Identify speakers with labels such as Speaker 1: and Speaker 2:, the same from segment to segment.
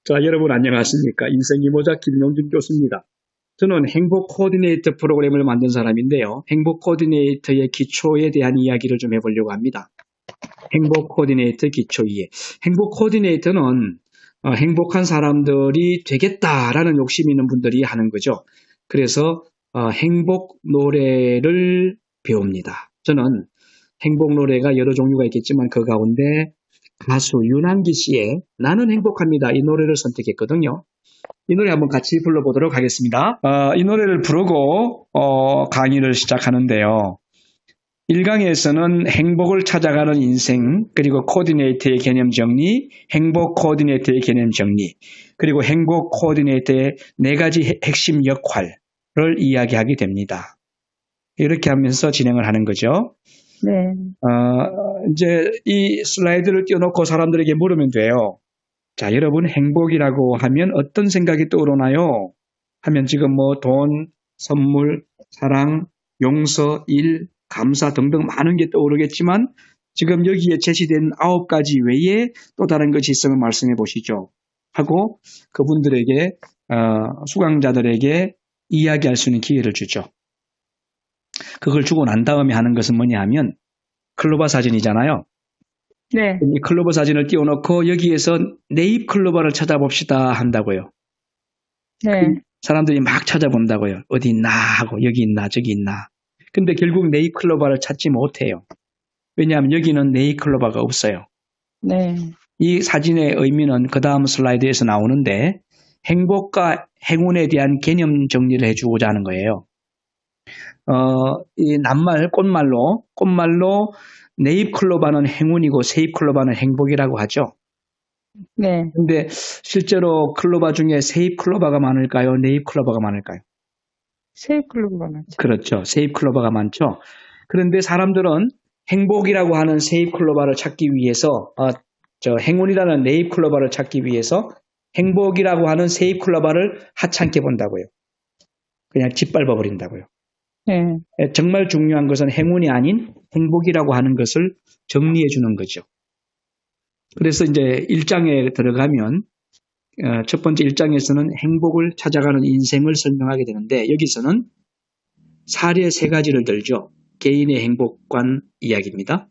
Speaker 1: 자, 여러분 안녕하십니까? 인생이모자 김용준 교수입니다. 저는 행복 코디네이터 프로그램을 만든 사람인데요. 행복 코디네이터의 기초에 대한 이야기를 좀 해보려고 합니다. 행복 코디네이터 기초 이해. 행복 코디네이터는 행복한 사람들이 되겠다라는 욕심 있는 분들이 하는 거죠. 그래서 행복 노래를 배웁니다. 저는 행복 노래가 여러 종류가 있겠지만 그 가운데 가수 윤한기 씨의 나는 행복합니다. 이 노래를 선택했거든요. 이 노래 한번 같이 불러보도록 하겠습니다. 이 노래를 부르고 강의를 시작하는데요. 1강에서는 행복을 찾아가는 인생, 그리고 코디네이터의 개념 정리, 행복 코디네이터의 개념 정리, 그리고 행복 코디네이터의 4가지 핵심 역할을 이야기하게 됩니다. 이렇게 하면서 진행을 하는 거죠.
Speaker 2: 네.
Speaker 1: 이제 이 슬라이드를 띄워놓고 사람들에게 물으면 돼요. 자, 여러분 행복이라고 하면 어떤 생각이 떠오르나요? 하면 지금 뭐 돈, 선물, 사랑, 용서, 일, 감사 등등 많은 게 떠오르겠지만 지금 여기에 제시된 9가지 외에 또 다른 것이 있으면 말씀해 보시죠. 하고 그분들에게 수강자들에게 이야기할 수 있는 기회를 주죠. 그걸 주고 난 다음에 하는 것은 뭐냐 하면 클로버 사진이잖아요.
Speaker 2: 네.
Speaker 1: 이 클로버 사진을 띄워놓고 여기에서 네잎 클로버를 찾아봅시다 한다고요.
Speaker 2: 네.
Speaker 1: 사람들이 막 찾아본다고요. 어디 있나 하고 여기 있나 저기 있나. 근데 결국 네잎 클로버를 찾지 못해요. 왜냐하면 여기는 네잎 클로버가 없어요.
Speaker 2: 네.
Speaker 1: 이 사진의 의미는 그 다음 슬라이드에서 나오는데 행복과 행운에 대한 개념 정리를 해주고자 하는 거예요. 이 낱말, 꽃말로 네잎 클로버는 행운이고 세잎 클로버는 행복이라고 하죠.
Speaker 2: 네.
Speaker 1: 근데 실제로 클로버 중에 세잎 클로버가 많을까요? 네잎 클로버가 많을까요?
Speaker 2: 세잎 클로버가 많죠.
Speaker 1: 그렇죠. 세잎 클로버가 많죠. 그런데 사람들은 행복이라고 하는 세잎 클로버를 찾기 위해서 행운이라는 네잎 클로버를 찾기 위해서 행복이라고 하는 세잎 클로버를 하찮게 본다고요. 그냥 짓밟아 버린다고요.
Speaker 2: 네.
Speaker 1: 정말 중요한 것은 행운이 아닌 행복이라고 하는 것을 정리해 주는 거죠. 그래서 이제 1장에 들어가면 첫 번째 1장에서는 행복을 찾아가는 인생을 설명하게 되는데 여기서는 사례 3가지를 들죠. 개인의 행복관 이야기입니다.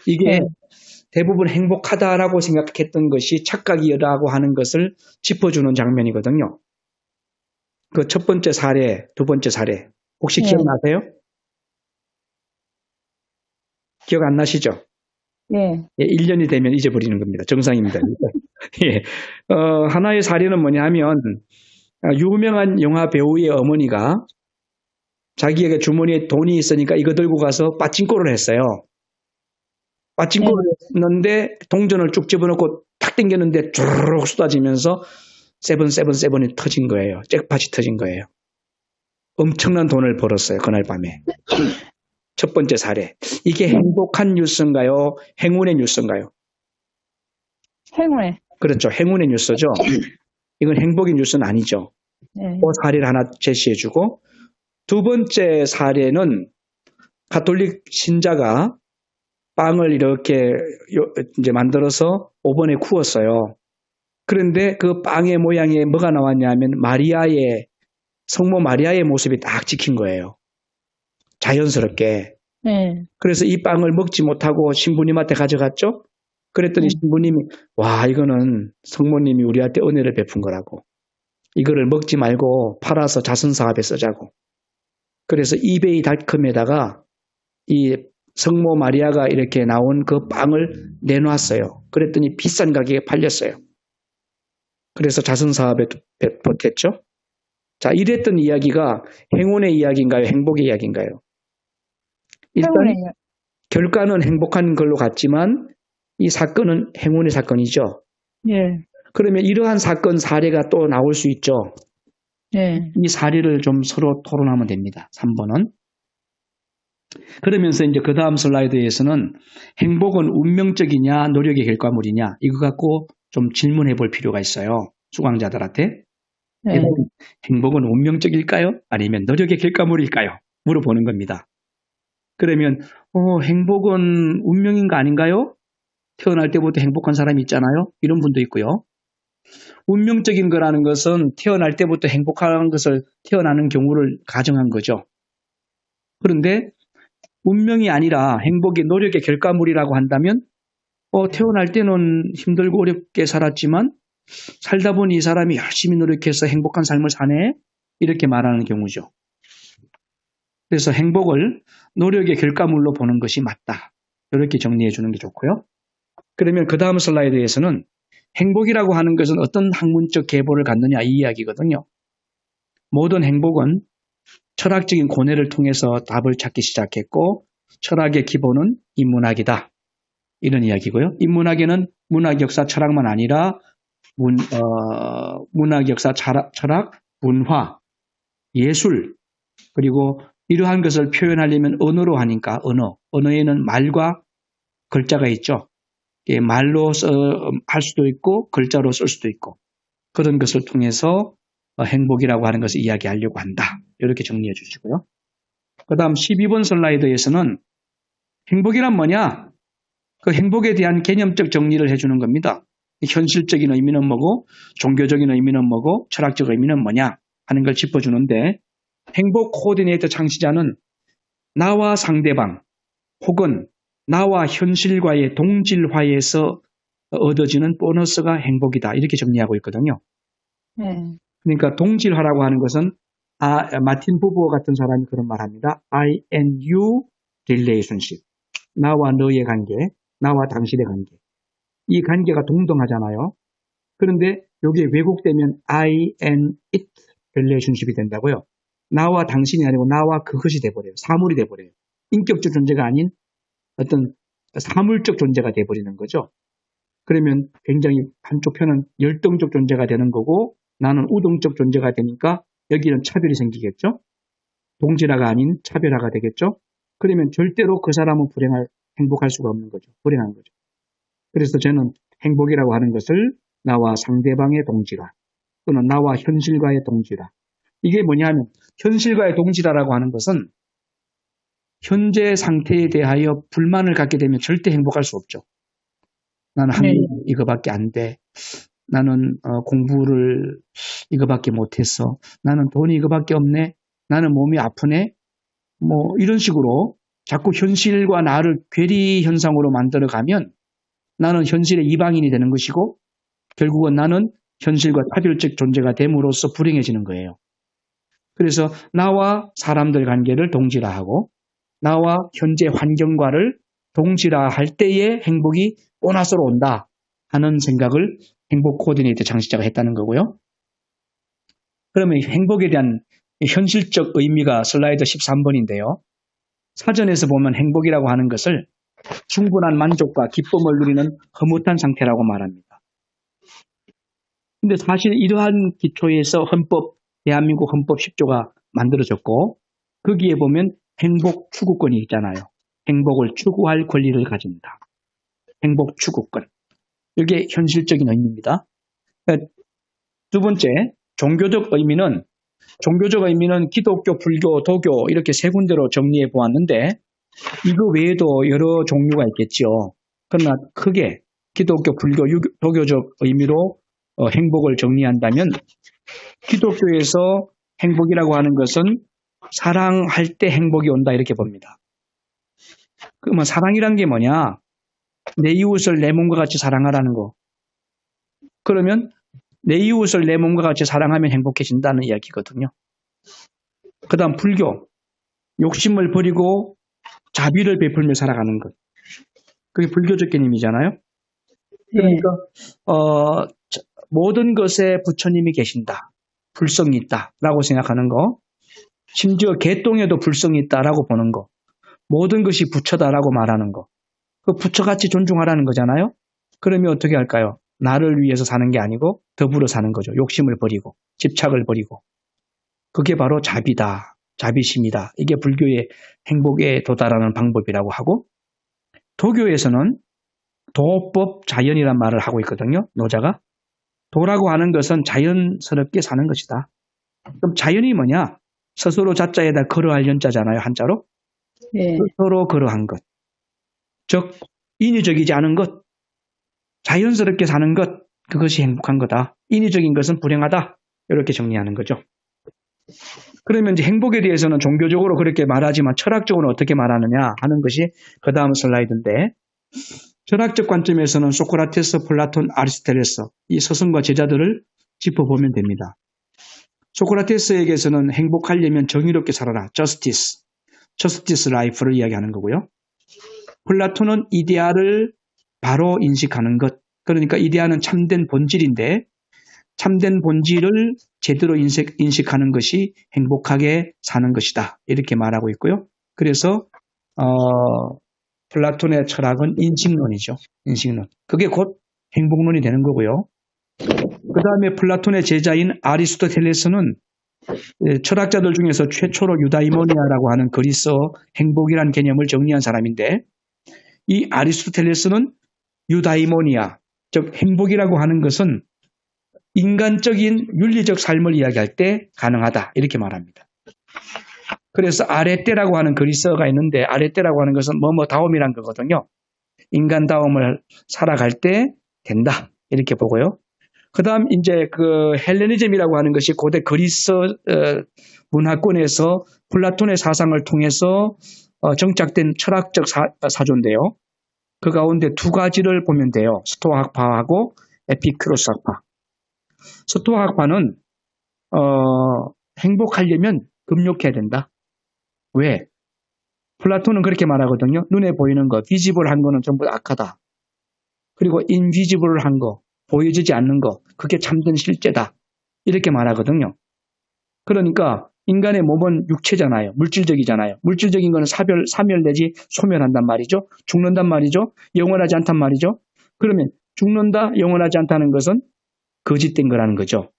Speaker 1: 이게
Speaker 2: 네.
Speaker 1: 대부분 행복하다라고 생각했던 것이 착각이라고 하는 것을 짚어주는 장면이거든요. 그 첫 번째 사례, 두 번째 사례 혹시
Speaker 2: 네.
Speaker 1: 기억나세요? 기억 안 나시죠?
Speaker 2: 네.
Speaker 1: 1년이 되면 잊어버리는 겁니다. 정상입니다. 예. 하나의 사례는 뭐냐 하면 유명한 영화 배우의 어머니가 자기에게 주머니에 돈이 있으니까 이거 들고 가서 빠찡코를 했어요. 빠찡코를 했는데 동전을 쭉 집어넣고 탁 당겼는데 주르륵 쏟아지면서 세븐이 터진 거예요. 잭팟이 터진 거예요. 엄청난 돈을 벌었어요. 그날 밤에. 첫 번째 사례. 이게 행복한 뉴스인가요? 행운의 뉴스인가요?
Speaker 2: 행운의.
Speaker 1: 그렇죠. 행운의 뉴스죠. 이건 행복의 뉴스는 아니죠.
Speaker 2: 네.
Speaker 1: 그 사례를 하나 제시해주고 두 번째 사례는 가톨릭 신자가 빵을 이렇게 이제 만들어서 오븐에 구웠어요. 그런데 그 빵의 모양에 뭐가 나왔냐면 성모 마리아의 모습이 딱 찍힌 거예요. 자연스럽게.
Speaker 2: 네.
Speaker 1: 그래서 이 빵을 먹지 못하고 신부님한테 가져갔죠. 그랬더니 신부님이 와 이거는 성모님이 우리한테 은혜를 베푼 거라고. 이거를 먹지 말고 팔아서 자선사업에 쓰자고. 그래서 이베이닷컴에다가 이 성모 마리아가 이렇게 나온 그 빵을 내놨어요. 그랬더니 비싼 가격에 팔렸어요. 그래서 자선사업에 보탰죠. 자, 이랬던 이야기가 행운의 이야기인가요? 행복의 이야기인가요? 일단
Speaker 2: 행운의.
Speaker 1: 결과는 행복한 걸로 갔지만 이 사건은 행운의 사건이죠.
Speaker 2: 예.
Speaker 1: 그러면 이러한 사건 사례가 또 나올 수 있죠.
Speaker 2: 예.
Speaker 1: 이 사례를 좀 서로 토론하면 됩니다. 3번은. 그러면서 이제 그 다음 슬라이드에서는 행복은 운명적이냐 노력의 결과물이냐 이거 갖고 좀 질문해 볼 필요가 있어요. 수강자들한테.
Speaker 2: 네.
Speaker 1: 행복은 운명적일까요? 아니면 노력의 결과물일까요? 물어보는 겁니다. 그러면 행복은 운명인가 아닌가요? 태어날 때부터 행복한 사람이 있잖아요. 이런 분도 있고요. 운명적인 거라는 것은 태어날 때부터 행복한 것을 태어나는 경우를 가정한 거죠. 그런데 운명이 아니라 행복이 노력의 결과물이라고 한다면 태어날 때는 힘들고 어렵게 살았지만 살다 보니 이 사람이 열심히 노력해서 행복한 삶을 사네? 이렇게 말하는 경우죠. 그래서 행복을 노력의 결과물로 보는 것이 맞다. 이렇게 정리해 주는 게 좋고요. 그러면 그 다음 슬라이드에서는 행복이라고 하는 것은 어떤 학문적 계보를 갖느냐 이 이야기거든요. 모든 행복은 철학적인 고뇌를 통해서 답을 찾기 시작했고 철학의 기본은 인문학이다. 이런 이야기고요. 인문학에는 문학, 역사, 철학만 아니라 문학, 역사, 철학, 문화, 예술 그리고 이러한 것을 표현하려면 언어로 하니까 언어에는 말과 글자가 있죠. 말로 할 수도 있고 글자로 쓸 수도 있고 그런 것을 통해서 행복이라고 하는 것을 이야기하려고 한다. 이렇게 정리해 주시고요. 그 다음 12번 슬라이드에서는 행복이란 뭐냐? 그 행복에 대한 개념적 정리를 해주는 겁니다. 현실적인 의미는 뭐고 종교적인 의미는 뭐고 철학적 의미는 뭐냐 하는 걸 짚어주는데 행복 코디네이터 창시자는 나와 상대방 혹은 나와 현실과의 동질화에서 얻어지는 보너스가 행복이다. 이렇게 정리하고 있거든요.
Speaker 2: 네.
Speaker 1: 그러니까 동질화라고 하는 것은 마틴 부버 같은 사람이 그런 말합니다. I and you relationship. 나와 너의 관계, 나와 당신의 관계. 이 관계가 동등하잖아요. 그런데 여기에 왜곡되면 I and it relationship이 된다고요. 나와 당신이 아니고 나와 그것이 돼버려요. 사물이 돼버려요. 인격적 존재가 아닌 어떤 사물적 존재가 돼버리는 거죠. 그러면 굉장히 한쪽 편은 열등적 존재가 되는 거고 나는 우등적 존재가 되니까 여기는 차별이 생기겠죠. 동질화가 아닌 차별화가 되겠죠. 그러면 절대로 그 사람은 행복할 수가 없는 거죠. 불행한 거죠. 그래서 저는 행복이라고 하는 것을 나와 상대방의 동질화 또는 나와 현실과의 동질화. 이게 뭐냐면 현실과의 동질화라고 하는 것은 현재 상태에 대하여 불만을 갖게 되면 절대 행복할 수 없죠. 나는 학력이 이거밖에 안 돼. 나는 공부를 이거밖에 못했어. 나는 돈이 이거밖에 없네. 나는 몸이 아프네. 뭐 이런 식으로 자꾸 현실과 나를 괴리 현상으로 만들어가면 나는 현실의 이방인이 되는 것이고 결국은 나는 현실과 차별적 존재가 됨으로써 불행해지는 거예요. 그래서 나와 사람들 관계를 동질화하고 나와 현재 환경과를 동질화할 때의 행복이 보너스로 온다 하는 생각을 행복 코디네이터 창시자가 했다는 거고요. 그러면 행복에 대한 현실적 의미가 슬라이드 13번인데요. 사전에서 보면 행복이라고 하는 것을 충분한 만족과 기쁨을 누리는 흐뭇한 상태라고 말합니다. 근데 사실 이러한 기초에서 대한민국 헌법 10조가 만들어졌고 거기에 보면 행복 추구권이 있잖아요. 행복을 추구할 권리를 가진다. 행복 추구권. 이게 현실적인 의미입니다. 두 번째, 종교적 의미는 기독교, 불교, 도교 이렇게 세 군데로 정리해 보았는데 이거 외에도 여러 종류가 있겠죠. 그러나 크게 기독교, 불교, 도교적 의미로 행복을 정리한다면 기독교에서 행복이라고 하는 것은 사랑할 때 행복이 온다 이렇게 봅니다. 그러면 사랑이란 게 뭐냐? 내 이웃을 내 몸과 같이 사랑하라는 거. 그러면 내 이웃을 내 몸과 같이 사랑하면 행복해진다는 이야기거든요. 그 다음 불교. 욕심을 버리고 자비를 베풀며 살아가는 것. 그게 불교적 개념이잖아요. 그러니까 모든 것에 부처님이 계신다. 불성이 있다라고 생각하는 거. 심지어 개똥에도 불성이 있다라고 보는 거. 모든 것이 부처다라고 말하는 거. 그 부처같이 존중하라는 거잖아요. 그러면 어떻게 할까요? 나를 위해서 사는 게 아니고 더불어 사는 거죠. 욕심을 버리고 집착을 버리고. 그게 바로 자비다. 자비심이다. 이게 불교의 행복에 도달하는 방법이라고 하고 도교에서는 도법 자연이란 말을 하고 있거든요. 노자가. 도라고 하는 것은 자연스럽게 사는 것이다. 그럼 자연이 뭐냐? 스스로 자자에다 걸어할 연자잖아요. 한자로. 스스로 걸어한 것. 즉 인위적이지 않은 것. 자연스럽게 사는 것. 그것이 행복한 거다. 인위적인 것은 불행하다. 이렇게 정리하는 거죠. 그러면 이제 행복에 대해서는 종교적으로 그렇게 말하지만 철학적으로는 어떻게 말하느냐 하는 것이 그 다음 슬라이드인데, 철학적 관점에서는 소크라테스, 플라톤, 아리스토텔레스 이 스승과 제자들을 짚어보면 됩니다. 소크라테스에게서는 행복하려면 정의롭게 살아라, justice life를 이야기하는 거고요. 플라톤은 이데아를 바로 인식하는 것, 그러니까 이데아는 참된 본질인데 참된 본질을 제대로 인식하는 것이 행복하게 사는 것이다, 이렇게 말하고 있고요. 그래서 플라톤의 철학은 인식론이죠. 인식론. 그게 곧 행복론이 되는 거고요. 그 다음에 플라톤의 제자인 아리스토텔레스는 철학자들 중에서 최초로 유다이모니아라고 하는 그리스 행복이라는 개념을 정리한 사람인데, 이 아리스토텔레스는 유다이모니아, 즉 행복이라고 하는 것은 인간적인 윤리적 삶을 이야기할 때 가능하다, 이렇게 말합니다. 그래서 아레떼라고 하는 그리스어가 있는데, 아레떼라고 하는 것은 다움이란 거거든요. 인간다움을 살아갈 때 된다, 이렇게 보고요. 그 다음 이제 그 헬레니즘이라고 하는 것이 고대 그리스 문화권에서 플라톤의 사상을 통해서 정착된 철학적 사조인데요. 그 가운데 두 가지를 보면 돼요. 스토아학파하고 에피큐로스 학파. 스토아학파는 행복하려면 금욕해야 된다. 왜? 플라톤은 그렇게 말하거든요. 눈에 보이는 거, 비지블한 거는 전부 악하다. 그리고 인비지블한 거, 보여지지 않는 거, 그게 참된 실제다, 이렇게 말하거든요. 그러니까 인간의 몸은 육체잖아요. 물질적이잖아요. 물질적인 거는 사멸 내지 소멸한단 말이죠. 죽는단 말이죠. 영원하지 않단 말이죠. 그러면 죽는다, 영원하지 않다는 것은 거짓된 거라는 거죠.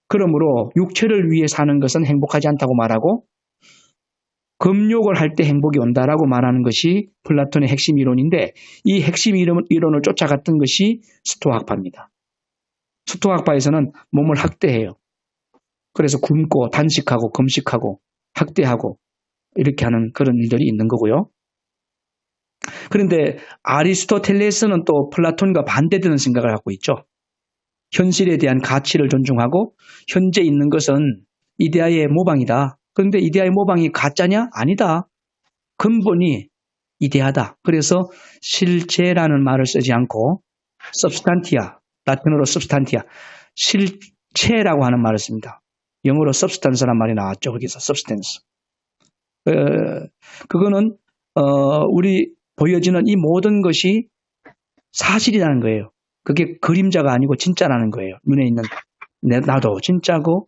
Speaker 1: 그러므로 육체를 위해 사는 것은 행복하지 않다고 말하고, 금욕을 할 때 행복이 온다라고 말하는 것이 플라톤의 핵심 이론인데, 이 핵심 이론을 쫓아갔던 것이 스토아학파입니다. 스토아학파에서는 몸을 학대해요. 그래서 굶고 단식하고 금식하고 학대하고 이렇게 하는 그런 일들이 있는 거고요. 그런데 아리스토텔레스는 또 플라톤과 반대되는 생각을 갖고 있죠. 현실에 대한 가치를 존중하고 현재 있는 것은 이데아의 모방이다. 그런데 이데아의 모방이 가짜냐? 아니다. 근본이 이데아다. 그래서 실체라는 말을 쓰지 않고 substantia, 라틴어로 substantia, 실체라고 하는 말을 씁니다. 영어로 substance란 말이 나왔죠. 거기서 substance. 그거는 우리 보여지는 이 모든 것이 사실이라는 거예요. 그게 그림자가 아니고 진짜라는 거예요. 눈에 있는 나도 진짜고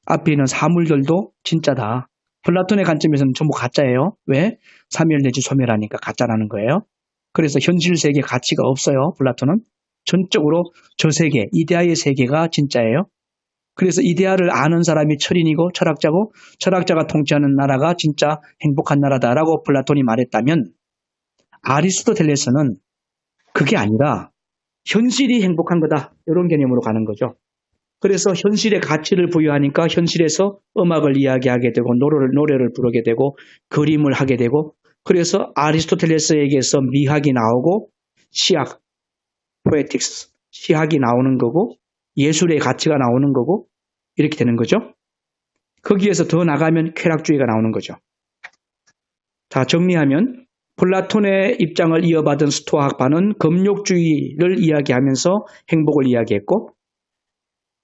Speaker 1: 앞에 있는 사물들도 진짜다. 플라톤의 관점에서는 전부 가짜예요. 왜? 사멸 내지 소멸하니까 가짜라는 거예요. 그래서 현실 세계 가치가 없어요. 플라톤은 전적으로 저 세계, 이데아의 세계가 진짜예요. 그래서 이데아를 아는 사람이 철인이고 철학자고, 철학자가 통치하는 나라가 진짜 행복한 나라다라고 플라톤이 말했다면, 아리스토텔레스는 그게 아니라 현실이 행복한 거다, 이런 개념으로 가는 거죠. 그래서 현실의 가치를 부여하니까 현실에서 음악을 이야기하게 되고 노래를 부르게 되고 그림을 하게 되고, 그래서 아리스토텔레스에게서 미학이 나오고 시학, poetics, 시학이 나오는 거고 예술의 가치가 나오는 거고 이렇게 되는 거죠. 거기에서 더 나가면 쾌락주의가 나오는 거죠. 자, 정리하면 플라톤의 입장을 이어받은 스토아학파는 금욕주의를 이야기하면서 행복을 이야기했고,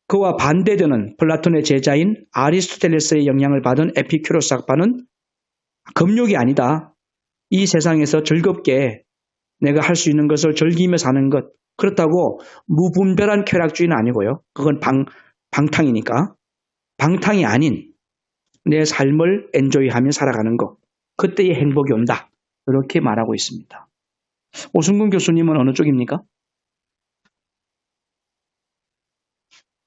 Speaker 1: 그와 반대되는 플라톤의 제자인 아리스토텔레스의 영향을 받은 에피큐로스 학파는 금욕이 아니다. 이 세상에서 즐겁게 내가 할 수 있는 것을 즐기며 사는 것. 그렇다고 무분별한 쾌락주의는 아니고요. 그건 방탕이니까. 방탕이 아닌 내 삶을 엔조이하며 살아가는 것. 그때의 행복이 온다. 이렇게 말하고 있습니다. 오승근 교수님은 어느 쪽입니까?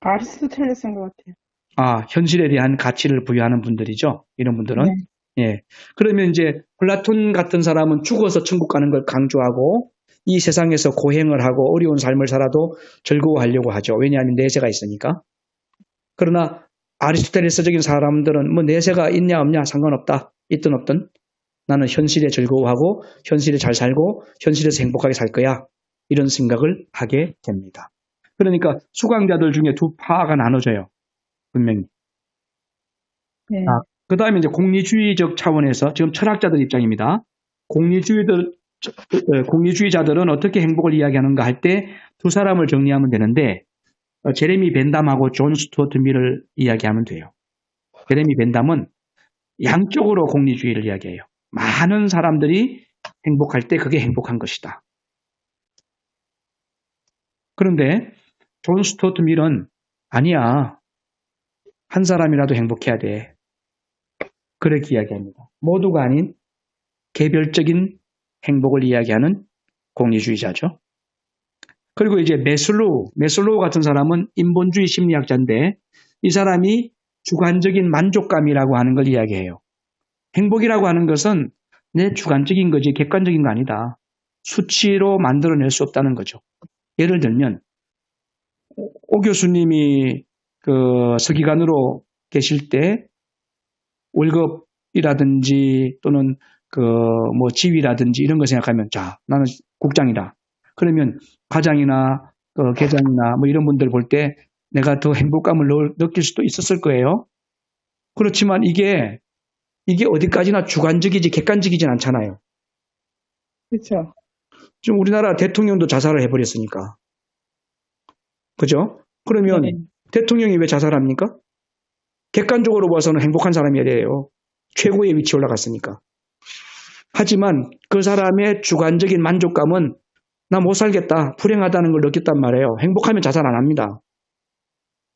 Speaker 2: 아리스토텔레스인 것 같아요.
Speaker 1: 아, 현실에 대한 가치를 부여하는 분들이죠. 이런 분들은.
Speaker 2: 네.
Speaker 1: 예. 그러면 이제 플라톤 같은 사람은 죽어서 천국 가는 걸 강조하고 이 세상에서 고행을 하고 어려운 삶을 살아도 즐거워하려고 하죠. 왜냐하면 내세가 있으니까. 그러나 아리스토텔레스적인 사람들은 뭐 내세가 있냐 없냐 상관없다. 있든 없든 나는 현실에 즐거워하고 현실에 잘 살고 현실에서 행복하게 살 거야. 이런 생각을 하게 됩니다. 그러니까 수강자들 중에 두 파가 나눠져요. 분명히.
Speaker 2: 네.
Speaker 1: 그 다음에 이제 공리주의적 차원에서 지금 철학자들 입장입니다. 공리주의자들은 어떻게 행복을 이야기하는가 할 때 두 사람을 정리하면 되는데, 제레미 벤담하고 존 스튜어트 밀을 이야기하면 돼요. 제레미 벤담은 양쪽으로 공리주의를 이야기해요. 많은 사람들이 행복할 때 그게 행복한 것이다. 그런데 존 스튜어트 밀은 아니야. 한 사람이라도 행복해야 돼. 그렇게 이야기합니다. 모두가 아닌 개별적인 행복을 이야기하는 공리주의자죠. 그리고 이제 메슬로우 같은 사람은 인본주의 심리학자인데 이 사람이 주관적인 만족감이라고 하는 걸 이야기해요. 행복이라고 하는 것은 내 주관적인 거지 객관적인 거 아니다. 수치로 만들어낼 수 없다는 거죠. 예를 들면 오 교수님이 그 서기관으로 계실 때 월급이라든지 또는 그 뭐 지위라든지 이런 거 생각하면 자 나는 국장이다. 그러면 과장이나 계장이나 뭐 이런 분들 볼 때 내가 더 행복감을 느낄 수도 있었을 거예요. 그렇지만 이게 어디까지나 주관적이지 객관적이진 않잖아요.
Speaker 2: 그렇죠.
Speaker 1: 지금 우리나라 대통령도 자살을 해버렸으니까. 그죠? 그러면
Speaker 2: 네.
Speaker 1: 대통령이 왜 자살합니까? 객관적으로 봐서는 행복한 사람이어야 돼요. 최고의 위치에 올라갔으니까. 하지만 그 사람의 주관적인 만족감은 나 못 살겠다, 불행하다는 걸 느꼈단 말이에요. 행복하면 자살 안 합니다.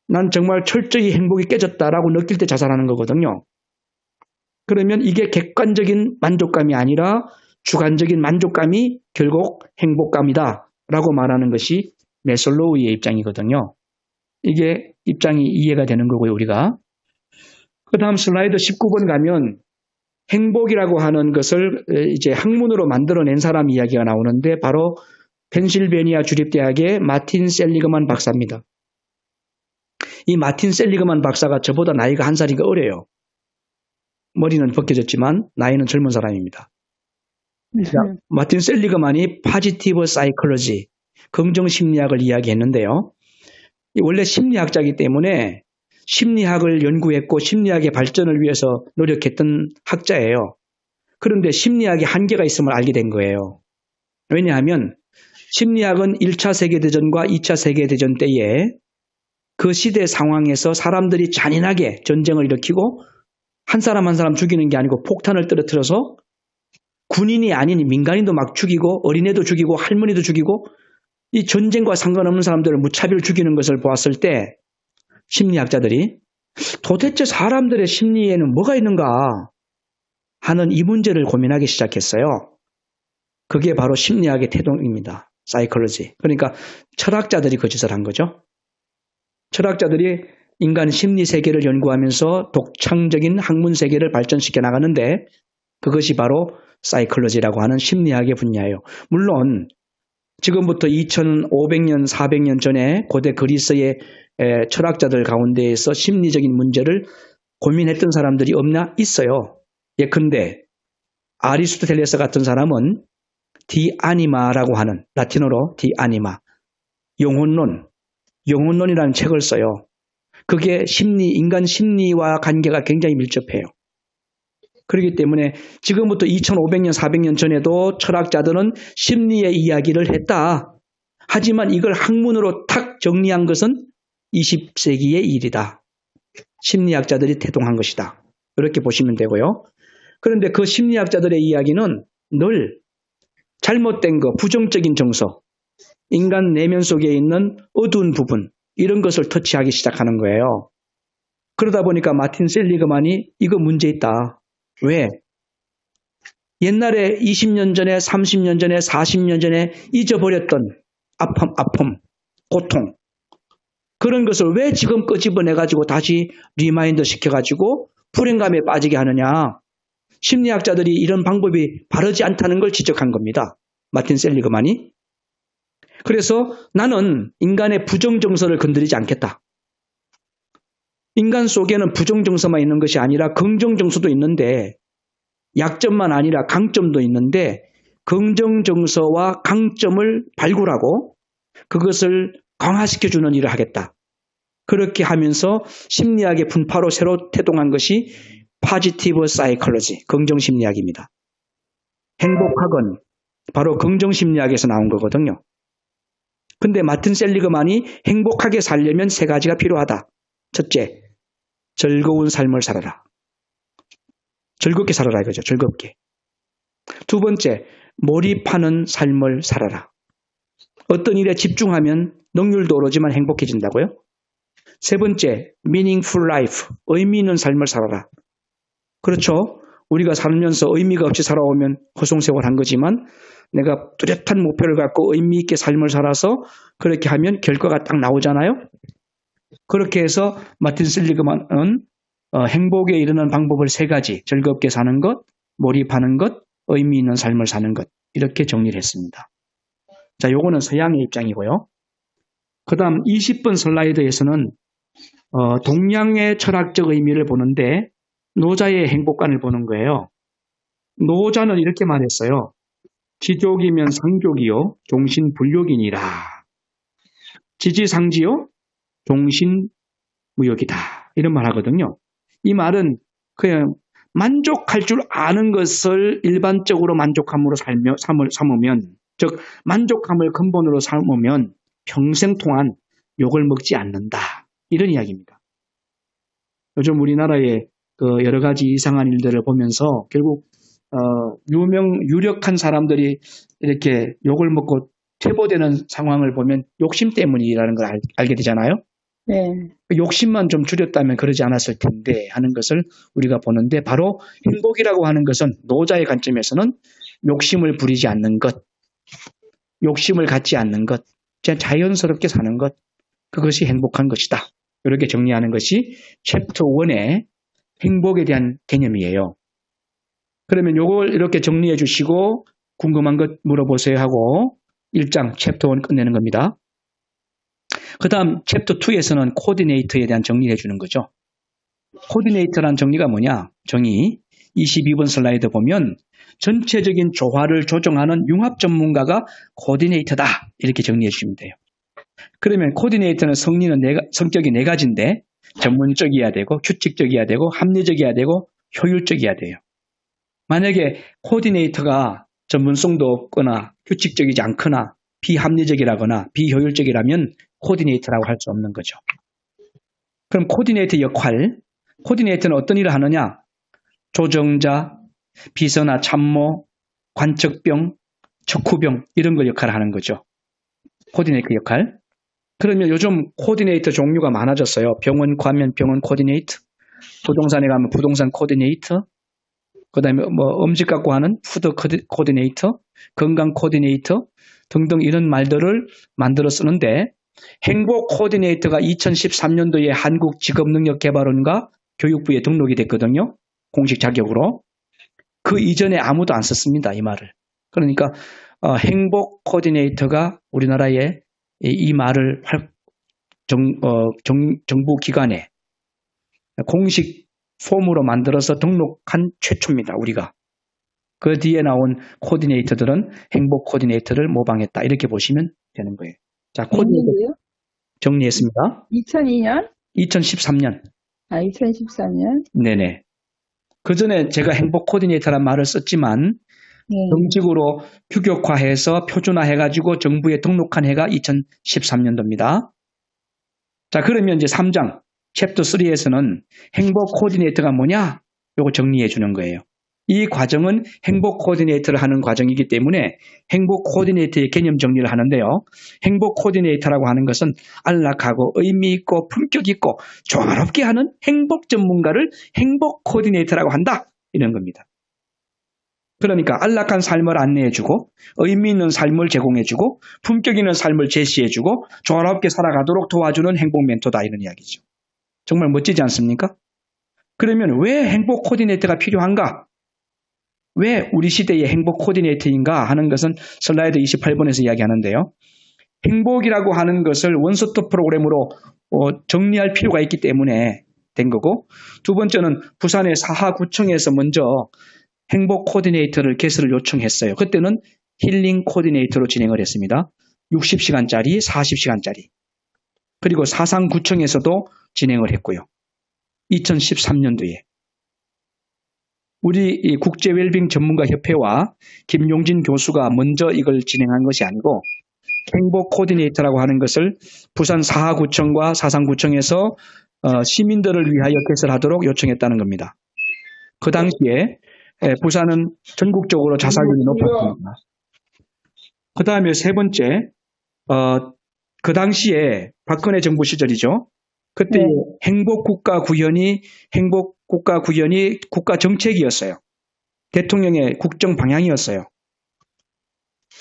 Speaker 1: 난 정말 철저히 행복이 깨졌다라고 느낄 때 자살하는 거거든요. 그러면 이게 객관적인 만족감이 아니라 주관적인 만족감이 결국 행복감이다 라고 말하는 것이 메슬로우의 입장이거든요. 이게 입장이 이해가 되는 거고요, 우리가. 그 다음 슬라이드 19번 가면 행복이라고 하는 것을 이제 학문으로 만들어낸 사람 이야기가 나오는데 바로 펜실베니아 주립대학의 마틴 셀리그만 박사입니다. 이 마틴 셀리그만 박사가 저보다 나이가 한 살이 어려요. 머리는 벗겨졌지만 나이는 젊은 사람입니다. 마틴 셀리그만이 파지티브 사이콜로지, 긍정 심리학을 이야기했는데요. 원래 심리학자이기 때문에 심리학을 연구했고 심리학의 발전을 위해서 노력했던 학자예요. 그런데 심리학에 한계가 있음을 알게 된 거예요. 왜냐하면 심리학은 1차 세계대전과 2차 세계대전 때에 그 시대 상황에서 사람들이 잔인하게 전쟁을 일으키고 한 사람 한 사람 죽이는 게 아니고 폭탄을 떨어뜨려서 군인이 아닌 민간인도 막 죽이고 어린애도 죽이고 할머니도 죽이고 이 전쟁과 상관없는 사람들을 무차별 죽이는 것을 보았을 때 심리학자들이 도대체 사람들의 심리에는 뭐가 있는가 하는 이 문제를 고민하기 시작했어요. 그게 바로 심리학의 태동입니다. 사이콜로지. 그러니까 철학자들이 그 짓을 한 거죠. 철학자들이 인간 심리 세계를 연구하면서 독창적인 학문 세계를 발전시켜 나가는데 그것이 바로 사이콜로지라고 하는 심리학의 분야예요. 물론 지금부터 2500년, 400년 전에 고대 그리스의 철학자들 가운데에서 심리적인 문제를 고민했던 사람들이 없나? 있어요. 예컨대 아리스토텔레스 같은 사람은 디아니마라고 하는 라틴어로 디아니마, 영혼론이라는 책을 써요. 그게 인간 심리와 관계가 굉장히 밀접해요. 그렇기 때문에 지금부터 2500년, 400년 전에도 철학자들은 심리의 이야기를 했다. 하지만 이걸 학문으로 탁 정리한 것은 20세기의 일이다. 심리학자들이 태동한 것이다. 이렇게 보시면 되고요. 그런데 그 심리학자들의 이야기는 늘 잘못된 거, 부정적인 정서, 인간 내면 속에 있는 어두운 부분, 이런 것을 터치하기 시작하는 거예요. 그러다 보니까 마틴 셀리그만이 이거 문제 있다. 왜? 옛날에 20년 전에, 30년 전에, 40년 전에 잊어버렸던 아픔, 고통, 그런 것을 왜 지금 끄집어내가지고 다시 리마인드 시켜가지고 불행감에 빠지게 하느냐. 심리학자들이 이런 방법이 바르지 않다는 걸 지적한 겁니다. 마틴 셀리그만이. 그래서 나는 인간의 부정정서를 건드리지 않겠다. 인간 속에는 부정정서만 있는 것이 아니라 긍정정서도 있는데 약점만 아니라 강점도 있는데 긍정정서와 강점을 발굴하고 그것을 강화시켜주는 일을 하겠다. 그렇게 하면서 심리학의 분파로 새로 태동한 것이 포지티브 사이콜로지, 긍정심리학입니다. 행복학은 바로 긍정심리학에서 나온 거거든요. 근데 마틴 셀리그만이 행복하게 살려면 세 가지가 필요하다. 첫째, 즐거운 삶을 살아라. 즐겁게 살아라 이거죠. 즐겁게. 두 번째, 몰입하는 삶을 살아라. 어떤 일에 집중하면 능률도 오르지만 행복해진다고요? 세 번째, meaningful life, 의미 있는 삶을 살아라. 그렇죠? 우리가 살면서 의미가 없이 살아오면 허송세월한 거지만 내가 뚜렷한 목표를 갖고 의미 있게 삶을 살아서 그렇게 하면 결과가 딱 나오잖아요. 그렇게 해서 마틴 셀리그만은 행복에 이르는 방법을 세 가지, 즐겁게 사는 것, 몰입하는 것, 의미 있는 삶을 사는 것, 이렇게 정리를 했습니다. 자, 요거는 서양의 입장이고요. 그 다음 20번 슬라이드에서는 동양의 철학적 의미를 보는데 노자의 행복관을 보는 거예요. 노자는 이렇게 말했어요. 지족이면 상족이요 종신불욕이니라. 지지상지요 종신무욕이다. 이런 말 하거든요. 이 말은 그냥 만족할 줄 아는 것을 일반적으로 만족함으로 삼으면, 즉 만족함을 근본으로 삼으면 평생 동안 욕을 먹지 않는다. 이런 이야기입니다. 요즘 우리나라의 그 여러 가지 이상한 일들을 보면서 결국 유력한 사람들이 이렇게 욕을 먹고 퇴보되는 상황을 보면 욕심 때문이라는 걸 알게 되잖아요.
Speaker 2: 네.
Speaker 1: 욕심만 좀 줄였다면 그러지 않았을 텐데 하는 것을 우리가 보는데 바로 행복이라고 하는 것은 노자의 관점에서는 욕심을 부리지 않는 것, 욕심을 갖지 않는 것, 그냥 자연스럽게 사는 것, 그것이 행복한 것이다. 이렇게 정리하는 것이 챕터 1의 행복에 대한 개념이에요. 그러면 요걸 이렇게 정리해 주시고 궁금한 것 물어보세요 하고 1장 챕터 1 끝내는 겁니다. 그 다음 챕터 2에서는 코디네이터에 대한 정리를 해주는 거죠. 코디네이터란 정리가 뭐냐? 정의 22번 슬라이드 보면 전체적인 조화를 조정하는 융합 전문가가 코디네이터다. 이렇게 정리해 주시면 돼요. 그러면 코디네이터는 성격이 네 가지인데 전문적이어야 되고 규칙적이어야 되고 합리적이어야 되고 효율적이어야 돼요. 만약에 코디네이터가 전문성도 없거나 규칙적이지 않거나 비합리적이라거나 비효율적이라면 코디네이터라고 할 수 없는 거죠. 그럼 코디네이터 역할, 코디네이터는 어떤 일을 하느냐? 조정자, 비서나 참모, 관측병, 척후병 이런 걸 역할을 하는 거죠. 코디네이터 역할. 그러면 요즘 코디네이터 종류가 많아졌어요. 병원 가면 병원 코디네이터, 부동산에 가면 부동산 코디네이터, 그 다음에 뭐 음식 갖고 하는 푸드 코디네이터, 건강 코디네이터 등등 이런 말들을 만들어 쓰는데 행복 코디네이터가 2013년도에 한국직업능력개발원과 교육부에 등록이 됐거든요. 공식 자격으로. 그 이전에 아무도 안 썼습니다. 이 말을. 그러니까 행복 코디네이터가 우리나라에 이 말을 정부 기관에 공식 폼으로 만들어서 등록한 최초입니다. 우리가. 그 뒤에 나온 코디네이터들은 행복 코디네이터를 모방했다. 이렇게 보시면 되는 거예요. 자, 코디네이터 정리했습니다.
Speaker 2: 2002년?
Speaker 1: 2013년.
Speaker 2: 아, 2013년?
Speaker 1: 네네. 그 전에 제가 행복 코디네이터란 말을 썼지만
Speaker 2: 네.
Speaker 1: 정식으로 규격화해서 표준화해가지고 정부에 등록한 해가 2013년도입니다. 자, 그러면 이제 3장, 챕터 3에서는 행복 코디네이터가 뭐냐? 요거 정리해 주는 거예요. 이 과정은 행복 코디네이터를 하는 과정이기 때문에 행복 코디네이터의 개념 정리를 하는데요. 행복 코디네이터라고 하는 것은 안락하고 의미 있고 품격 있고 조화롭게 하는 행복 전문가를 행복 코디네이터라고 한다. 이런 겁니다. 그러니까 안락한 삶을 안내해주고 의미 있는 삶을 제공해주고 품격 있는 삶을 제시해주고 조화롭게 살아가도록 도와주는 행복 멘토다. 이런 이야기죠. 정말 멋지지 않습니까? 그러면 왜 행복 코디네이터가 필요한가? 왜 우리 시대의 행복 코디네이터인가 하는 것은 슬라이드 28번에서 이야기하는데요. 행복이라고 하는 것을 원스톱 프로그램으로 정리할 필요가 있기 때문에 된 거고, 두 번째는 부산의 사하구청에서 먼저 행복 코디네이터를 개설을 요청했어요. 그때는 힐링 코디네이터로 진행을 했습니다. 60시간짜리, 40시간짜리. 그리고 사상구청에서도 진행을 했고요. 2013년도에 우리 이 국제웰빙 전문가협회와 김용진 교수가 먼저 이걸 진행한 것이 아니고 행복 코디네이터라고 하는 것을 부산 사하구청과 사상구청에서 시민들을 위하여 개설하도록 요청했다는 겁니다. 그 당시에 부산은 전국적으로 자살률이 높았습니다. 그 다음에 세 번째, 그 당시에 박근혜 정부 시절이죠. 그때
Speaker 2: 네.
Speaker 1: 행복국가구현이 국가 정책이었어요. 대통령의 국정 방향이었어요.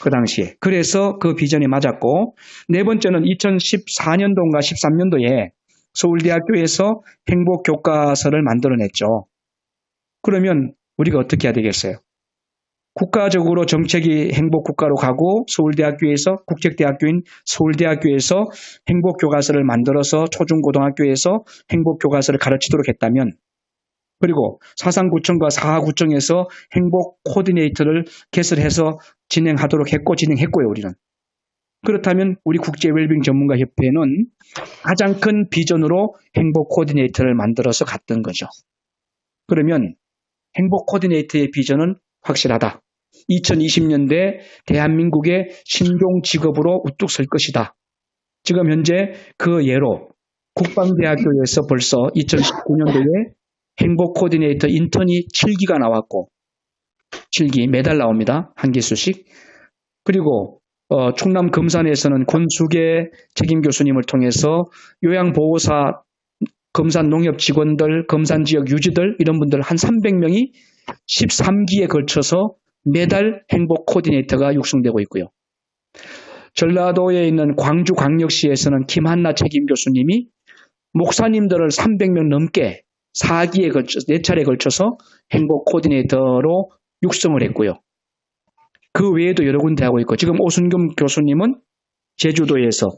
Speaker 1: 그 당시에. 그래서 그 비전이 맞았고, 네 번째는 2014년도인가 13년도에 서울대학교에서 행복교과서를 만들어냈죠. 그러면 우리가 어떻게 해야 되겠어요? 국가적으로 정책이 행복국가로 가고 서울대학교에서 국책대학교인 서울대학교에서 행복교과서를 만들어서 초중고등학교에서 행복교과서를 가르치도록 했다면, 그리고 사상구청과 사하구청에서 행복 코디네이터를 개설해서 진행하도록 했고 진행했고요. 우리는. 그렇다면 우리 국제웰빙 전문가협회는 가장 큰 비전으로 행복 코디네이터를 만들어서 갔던 거죠. 그러면 행복 코디네이터의 비전은 확실하다. 2020년대 대한민국의 신종 직업으로 우뚝 설 것이다. 지금 현재 그 예로 국방대학교에서 벌써 2019년도에 행복 코디네이터 인턴이 7기가 나왔고 7기 매달 나옵니다. 한 개수씩. 그리고 충남 금산에서는 권수계 책임 교수님을 통해서 요양보호사, 금산 농협 직원들, 금산 지역 유지들 이런 분들 한 300명이 13기에 걸쳐서 매달 행복 코디네이터가 육성되고 있고요. 전라도에 있는 광주광역시에서는 김한나 책임 교수님이 목사님들을 300명 넘게 4기에 걸쳐 4차례에 걸쳐서 행복 코디네이터로 육성을 했고요. 그 외에도 여러 군데 하고 있고 지금 오순금 교수님은 제주도에서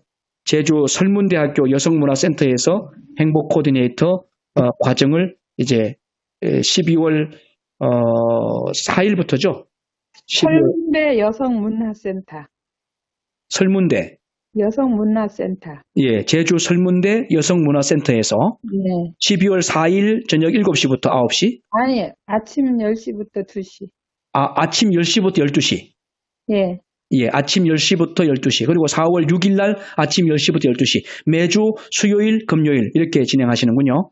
Speaker 1: 제주 설문대학교 여성문화센터에서 행복 코디네이터 과정을 이제 12월 4일부터죠.
Speaker 2: 설문대 여성문화센터.
Speaker 1: 설문대.
Speaker 2: 여성문화센터.
Speaker 1: 예, 제주 설문대 여성문화센터에서
Speaker 2: 네.
Speaker 1: 12월 4일 저녁 7시부터 9시.
Speaker 2: 아니, 아침 10시부터 2시.
Speaker 1: 아침 10시부터 12시.
Speaker 2: 예.
Speaker 1: 예, 아침 10시부터 12시. 그리고 4월 6일 날 아침 10시부터 12시. 매주 수요일, 금요일 이렇게 진행하시는군요.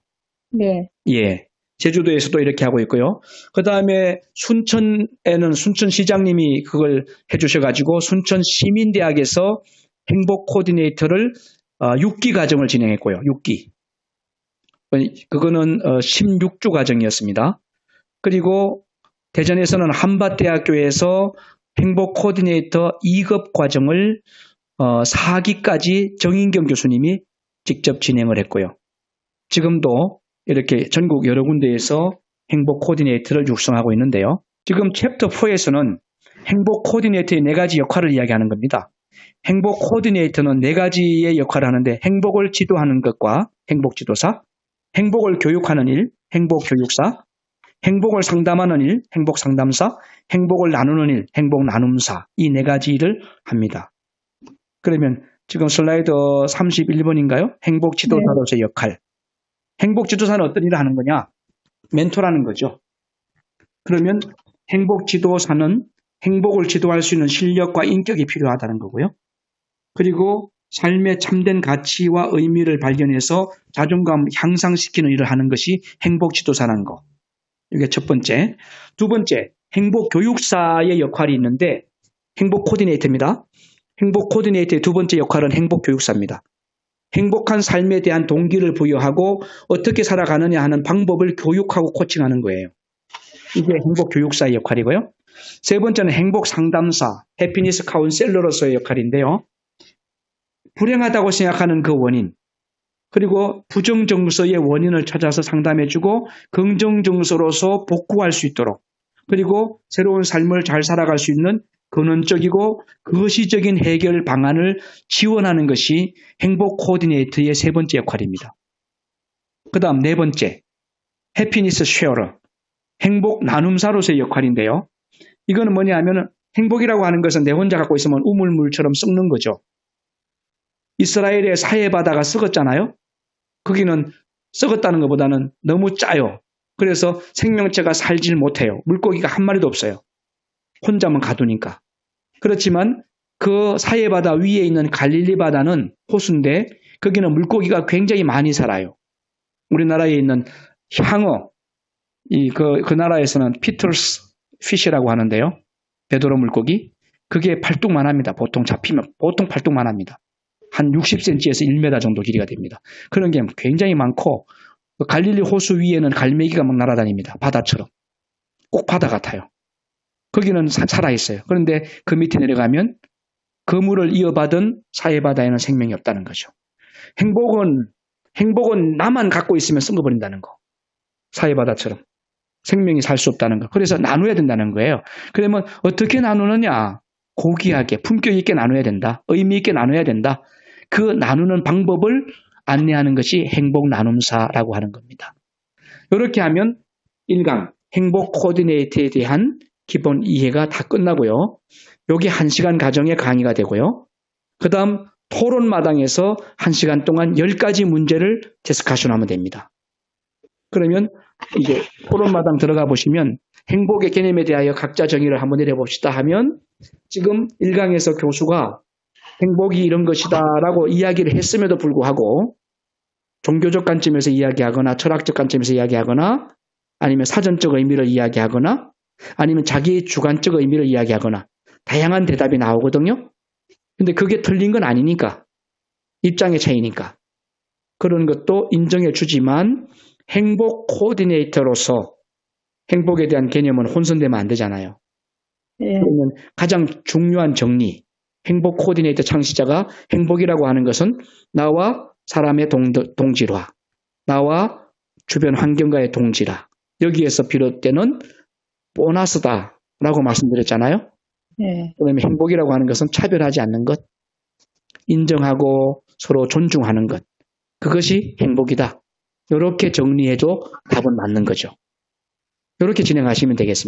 Speaker 2: 네.
Speaker 1: 예. 제주도에서도 이렇게 하고 있고요. 그 다음에 순천에는 순천시장님이 그걸 해주셔가지고 순천시민대학에서 행복 코디네이터를 6기 과정을 진행했고요. 6기. 그거는 16주 과정이었습니다. 그리고 대전에서는 한밭대학교에서 행복 코디네이터 2급 과정을 4기까지 정인경 교수님이 직접 진행을 했고요. 지금도 이렇게 전국 여러 군데에서 행복 코디네이터를 육성하고 있는데요. 지금 챕터 4에서는 행복 코디네이터의 4가지 역할을 이야기하는 겁니다. 행복 코디네이터는 4가지의 역할을 하는데 행복을 지도하는 것과 행복 지도사, 행복을 교육하는 일, 행복 교육사, 행복을 상담하는 일, 행복 상담사, 행복을 나누는 일, 행복 나눔사 이 4가지 일을 합니다. 그러면 지금 슬라이드 31번인가요? 행복 지도사로서의 역할. 행복 지도사는 어떤 일을 하는 거냐? 멘토라는 거죠. 그러면 행복 지도사는 행복을 지도할 수 있는 실력과 인격이 필요하다는 거고요. 그리고 삶의 참된 가치와 의미를 발견해서 자존감 향상시키는 일을 하는 것이 행복 지도사라는 거. 이게 첫 번째. 두 번째, 행복 교육사의 역할이 있는데 행복 코디네이터입니다. 행복 코디네이터의 두 번째 역할은 행복 교육사입니다. 행복한 삶에 대한 동기를 부여하고 어떻게 살아가느냐 하는 방법을 교육하고 코칭하는 거예요. 이게 행복 교육사의 역할이고요. 세 번째는 행복 상담사, 해피니스 카운셀러로서의 역할인데요. 불행하다고 생각하는 그 원인, 그리고 부정정서의 원인을 찾아서 상담해주고 긍정정서로서 복구할 수 있도록, 그리고 새로운 삶을 잘 살아갈 수 있는 근원적이고 거시적인 해결 방안을 지원하는 것이 행복 코디네이터의 세 번째 역할입니다. 그 다음 네 번째, 해피니스 쉐어러, 행복 나눔사로서의 역할인데요. 이거는 뭐냐 하면 행복이라고 하는 것은 내 혼자 갖고 있으면 우물물처럼 썩는 거죠. 이스라엘의 사해바다가 썩었잖아요. 거기는 썩었다는 것보다는 너무 짜요. 그래서 생명체가 살질 못해요. 물고기가 한 마리도 없어요. 혼자만 가두니까. 그렇지만 그 사해바다 위에 있는 갈릴리 바다는 호수인데 거기는 물고기가 굉장히 많이 살아요. 우리나라에 있는 향어, 그 나라에서는 피터스 피시라고 하는데요. 베드로 물고기. 그게 팔뚝만 합니다. 보통 잡히면 보통 팔뚝만 합니다. 한 60cm에서 1m 정도 길이가 됩니다. 그런 게 굉장히 많고 갈릴리 호수 위에는 갈매기가 막 날아다닙니다. 바다처럼. 꼭 바다 같아요. 거기는 살아있어요. 그런데 그 밑에 내려가면 그 물을 이어받은 사해바다에는 생명이 없다는 거죠. 행복은 나만 갖고 있으면 썩어버린다는 거. 사해바다처럼. 생명이 살 수 없다는 거. 그래서 나눠야 된다는 거예요. 그러면 어떻게 나누느냐? 고귀하게, 품격 있게 나눠야 된다. 의미 있게 나눠야 된다. 그 나누는 방법을 안내하는 것이 행복 나눔사라고 하는 겁니다. 이렇게 하면 1강 행복 코디네이터에 대한 기본 이해가 다 끝나고요. 여기 1시간 가정의 강의가 되고요. 그 다음 토론마당에서 1시간 동안 10가지 문제를 디스커션하면 됩니다. 그러면 이제 토론마당 들어가 보시면 행복의 개념에 대하여 각자 정의를 한번 내려봅시다 하면 지금 1강에서 교수가 행복이 이런 것이다 라고 이야기를 했음에도 불구하고 종교적 관점에서 이야기하거나 철학적 관점에서 이야기하거나 아니면 사전적 의미를 이야기하거나 아니면 자기의 주관적 의미를 이야기하거나 다양한 대답이 나오거든요. 근데 그게 틀린 건 아니니까. 입장의 차이니까. 그런 것도 인정해 주지만 행복 코디네이터로서 행복에 대한 개념은 혼선되면 안 되잖아요.
Speaker 2: 예,
Speaker 1: 그러면 가장 중요한 정리, 행복 코디네이터 창시자가 행복이라고 하는 것은 나와 사람의 동질화, 나와 주변 환경과의 동질화, 여기에서 비롯되는 보너스다라고 말씀드렸잖아요.
Speaker 2: 예.
Speaker 1: 그다음에 행복이라고 하는 것은 차별하지 않는 것, 인정하고 서로 존중하는 것, 그것이 행복이다. 이렇게 정리해도 답은 맞는 거죠. 이렇게 진행하시면 되겠습니다.